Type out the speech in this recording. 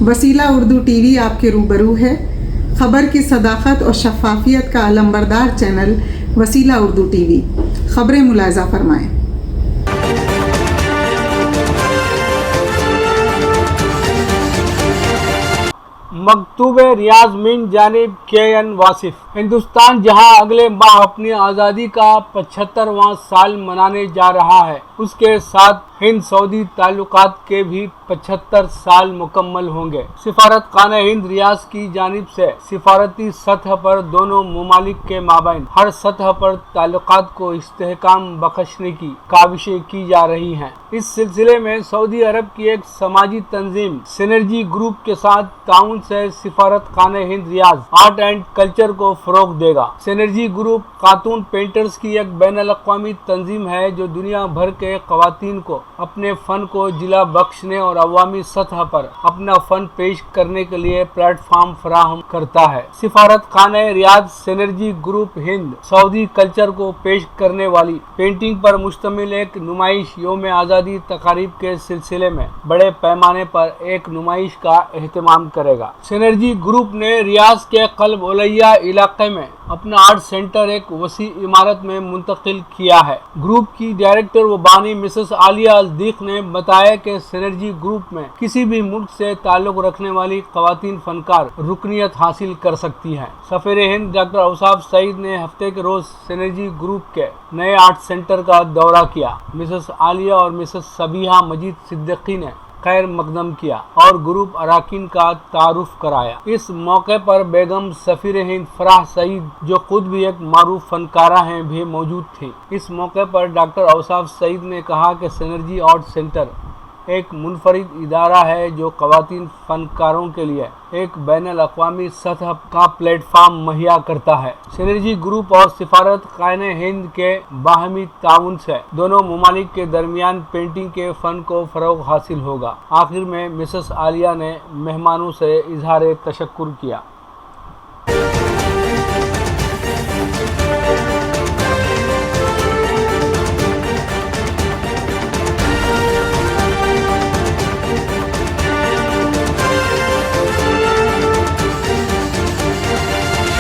वसीला उर्दू टीवी आपके रूबरू है। खबर की सदाकत और शफाफियत का अलंबरदार चैनल वसीला उर्दू टीवी। खबरें मुलाजा फरमाएं। मकतूब रियाज मिन जानिब के.एन. वासिफ। हिंदुस्तान जहां अगले माह अपनी आज़ादी का 75वां साल मनाने जा रहा है, उसके साथ हिंद सऊदी ताल्लुकात के भी 75 साल मुकम्मल होंगे। सिफारत खाना हिंद रियाज की जानिब से सिफारती सतह पर दोनों ममालिक के माबैन हर सतह पर ताल्लुकात को इस्तेहकाम बख्शने की काविशें की जा रही हैं। इस सिलसिले में सऊदी अरब की एक समाजी तंजीम सिनर्जी ग्रुप के साथ ताउन से सिफारत खाना हिंद रियाज आर्ट एंड कल्चर को फरोग देगा। सिनर्जी ग्रुप खातून पेंटर्स की एक बैनुल-अक़वामी तंजीम है जो दुनिया भर के ख़वातीन को अपने फ़न को जिला बख्शने और अवामी सतह पर अपना फ़न पेश करने के लिए प्लेटफार्म फराहम करता है। सिफारत खाना Riyadh synergy group Hind Saudi culture को पेश करने वाली पेंटिंग पर मुश्तमिल एक नुमाइश यौम आज़ादी तकारीब के सिलसिले में बड़े पैमाने पर एक नुमाइश का एहतमाम करेगा। सिनर्जी ग्रुप ने रियाज के क़ल्ब ओलैया इलाके में अपना आर्ट सेंटर एक वसी इमारत में मुंतकिल किया है। ग्रुप की डायरेक्टर व बानी मिसेस आलिया अल-दीक ने बताया कि सिनर्जी ग्रुप में किसी भी मुल्क से ताल्लुक़ रखने वाली ख़वातीन फ़नकार रुकनियत हासिल कर सकती हैं। सफ़ीर हिंद डॉक्टर औसाफ सईद ने हफ्ते के रोज़ सिनर्जी ग्रुप के नए आर्ट सेंटर का दौरा किया। मिसेस आलिया और मिसेस सबीहा मजीद सिद्दीकी ने खैर मकदम किया और ग्रुप अराकीन का तारुफ कराया। इस मौके पर बेगम सफ़ीर हिंद फराह सईद जो खुद भी एक मारूफ फनकारा हैं भी मौजूद थी। इस मौके पर डॉक्टर औसाफ सईद ने कहा कि सिनर्जी आर्ट सेंटर एक मुनफरिद इदारा है जो ख़वातीन फ़नकारों के लिए एक बैनुल-अक़वामी सतह का प्लेटफार्म मुहैया करता है। सिनर्जी ग्रुप और सिफारत खाना हिंद के बाहमी ताउन से दोनों ममालिक के दरमियान पेंटिंग के फ़न को फ़रोग़ हासिल होगा। आखिर में मिसेस आलिया ने मेहमानों से इज़हार तशक्कुर किया।